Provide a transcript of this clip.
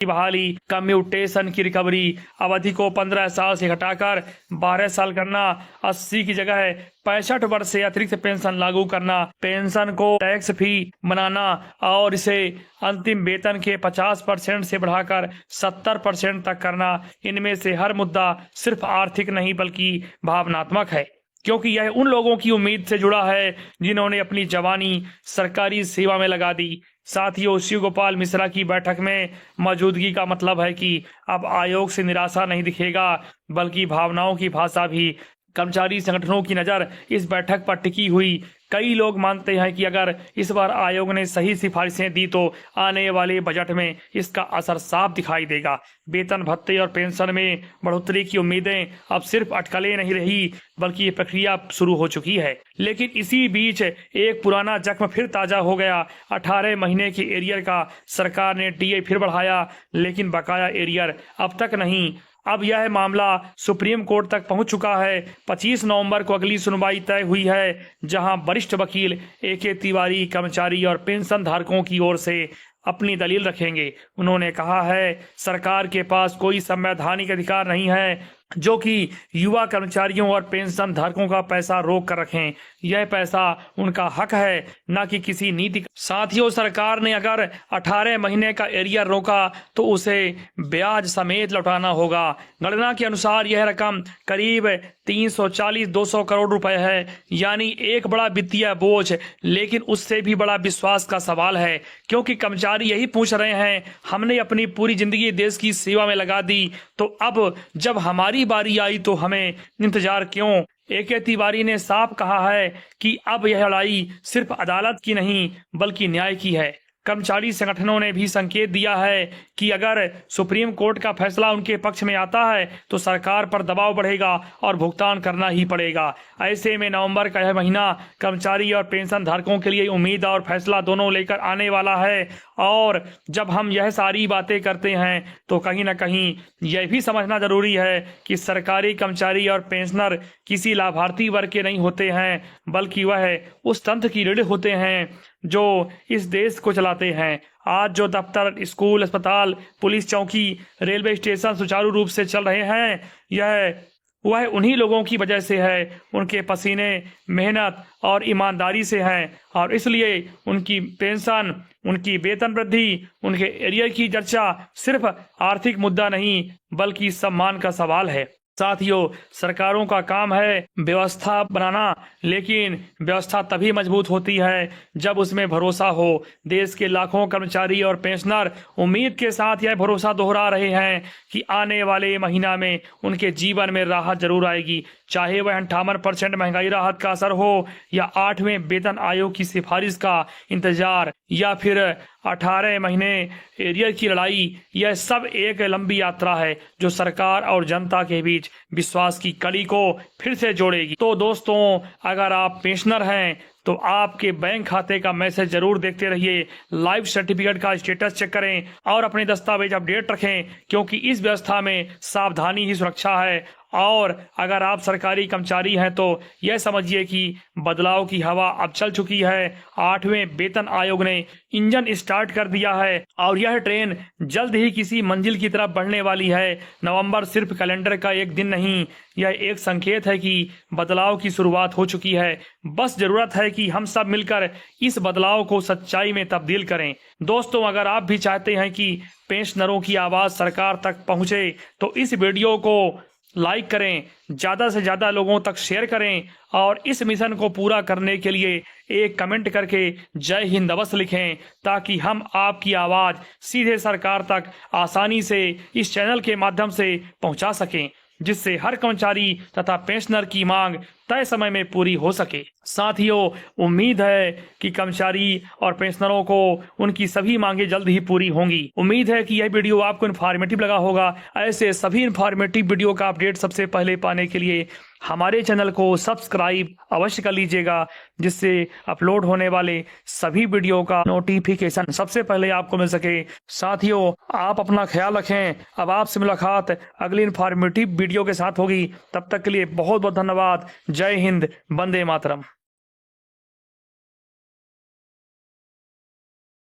की बहाली, कम्यूटेशन की रिकवरी, अवधि को 15 साल से घटाकर 12 साल करना, 80 की जगह 65 वर्ष से अतिरिक्त पेंशन लागू करना, पेंशन को टैक्स फ्री बनाना और इसे अंतिम वेतन के 50% से बढ़ाकर 70% तक करना। इनमें से हर मुद्दा सिर्फ आर्थिक नहीं बल्कि भावनात्मक है, क्योंकि यह उन लोगों की उम्मीद से जुड़ा है जिन्होंने अपनी जवानी सरकारी सेवा में लगा दी। साथियों, शिव गोपाल मिश्रा की बैठक में मौजूदगी का मतलब है कि अब आयोग से निराशा नहीं दिखेगा बल्कि भावनाओं की भाषा भी। कर्मचारी संगठनों की नजर इस बैठक पर टिकी हुई। कई लोग मानते हैं कि अगर इस बार आयोग ने सही सिफारिशें दी तो आने वाले बजट में इसका असर साफ दिखाई देगा। वेतन भत्ते और पेंशन में बढ़ोतरी की उम्मीदें अब सिर्फ अटकलें नहीं रही बल्कि ये प्रक्रिया शुरू हो चुकी है। लेकिन इसी बीच एक पुराना जख्म फिर ताजा हो गया। 18 महीने के एरियर का सरकार ने टीए फिर बढ़ाया, लेकिन बकाया एरियर अब तक नहीं। अब यह मामला सुप्रीम कोर्ट तक पहुंच चुका है। 25 नवंबर को अगली सुनवाई तय हुई है, जहां वरिष्ठ वकील ए.के. तिवारी कर्मचारी और पेंशन धारकों की ओर से अपनी दलील रखेंगे। उन्होंने कहा है, सरकार के पास कोई संवैधानिक अधिकार नहीं है जो कि युवा कर्मचारियों और पेंशन धारकों का पैसा रोक कर रखें। यह पैसा उनका हक है, न कि किसी नीति। साथियों, सरकार ने अगर 18 महीने का एरियर रोका तो उसे ब्याज समेत लौटाना होगा। गणना के अनुसार यह रकम करीब 340-200 करोड़ रुपए है, यानी एक बड़ा वित्तीय बोझ। लेकिन उससे भी बड़ा विश्वास का सवाल है, क्योंकि कर्मचारी यही पूछ रहे हैं, हमने अपनी पूरी जिंदगी देश की सेवा में लगा दी, तो अब जब हमारी बारी आई तो हमें इंतजार क्यों? ए.के. तिवारी ने साफ कहा है कि अब यह लड़ाई सिर्फ अदालत की नहीं बल्कि न्याय की है। कर्मचारी संगठनों ने भी संकेत दिया है कि अगर सुप्रीम कोर्ट का फैसला उनके पक्ष में आता है तो सरकार पर दबाव बढ़ेगा और भुगतान करना ही पड़ेगा। ऐसे में नवंबर का यह महीना कर्मचारी और पेंशन धारकों के लिए उम्मीद और फैसला दोनों लेकर आने वाला है। और जब हम यह सारी बातें करते हैं तो कहीं ना कहीं यह भी समझना जरूरी है कि सरकारी कर्मचारी और पेंशनर किसी लाभार्थी वर्ग के नहीं होते हैं, बल्कि वह उस तंत्र की रीढ़ होते हैं जो इस देश को चलाते हैं। आज जो दफ्तर, स्कूल, अस्पताल, पुलिस चौकी, रेलवे स्टेशन सुचारू रूप से चल रहे हैं, वह उन्हीं लोगों की वजह से है। उनके पसीने, मेहनत और ईमानदारी से हैं, और इसलिए उनकी पेंशन, उनकी वेतन वृद्धि, उनके एरियर की चर्चा सिर्फ आर्थिक मुद्दा नहीं बल्कि सम्मान का सवाल है। साथियों, सरकारों का काम है व्यवस्था बनाना, लेकिन व्यवस्था तभी मजबूत होती है जब उसमें भरोसा हो। देश के लाखों कर्मचारी और पेंशनर उम्मीद के साथ यह भरोसा दोहरा रहे हैं कि आने वाले महीना में उनके जीवन में राहत जरूर आएगी, चाहे वह 58% महंगाई राहत का असर हो, या 8वें वेतन आयोग की सिफारिश का इंतजार, या फिर 18 महीने एरियर की लड़ाई। यह सब एक लंबी यात्रा है जो सरकार और जनता के बीच विश्वास की कड़ी को फिर से जोड़ेगी। तो दोस्तों, अगर आप पेंशनर हैं तो आपके बैंक खाते का मैसेज जरूर देखते रहिए, लाइफ सर्टिफिकेट का स्टेटस चेक करें और अपने दस्तावेज अपडेट रखें, क्योंकि इस व्यवस्था में सावधानी ही सुरक्षा है। और अगर आप सरकारी कर्मचारी हैं तो यह समझिए कि बदलाव की हवा अब चल चुकी है। 8वें वेतन आयोग ने इंजन स्टार्ट कर दिया है और यह ट्रेन जल्द ही किसी मंजिल की तरफ बढ़ने वाली है। नवंबर सिर्फ कैलेंडर का एक दिन नहीं, यह एक संकेत है कि बदलाव की शुरुआत हो चुकी है। बस जरूरत है कि हम सब मिलकर इस बदलाव को सच्चाई में तब्दील करें। दोस्तों, अगर आप भी चाहते हैं कि पेंशनरों की आवाज सरकार तक पहुंचे तो इस वीडियो को लाइक करें, ज्यादा से ज्यादा लोगों तक शेयर करें और इस मिशन को पूरा करने के लिए एक कमेंट करके जय हिंद अवश्य लिखें, ताकि हम आपकी आवाज सीधे सरकार तक आसानी से इस चैनल के माध्यम से पहुंचा सकें, जिससे हर कर्मचारी तथा पेंशनर की मांग तय समय में पूरी हो सके। साथियों, उम्मीद है कि कर्मचारी और पेंशनरों को उनकी सभी मांगे जल्द ही पूरी होंगी। उम्मीद है कि यह वीडियो आपको इन्फॉर्मेटिव लगा होगा। ऐसे सभी इन्फॉर्मेटिव वीडियो का अपडेट सबसे पहले पाने के लिए हमारे चैनल को सब्सक्राइब अवश्य कर लीजिएगा, जिससे अपलोड होने वाले सभी वीडियो का नोटिफिकेशन सबसे पहले आपको मिल सके। साथियों, आप अपना ख्याल रखें। अब आपसे मुलाकात अगली इन्फॉर्मेटिव वीडियो के साथ होगी। तब तक के लिए बहुत बहुत धन्यवाद। जय हिंद, वंदे मातरम।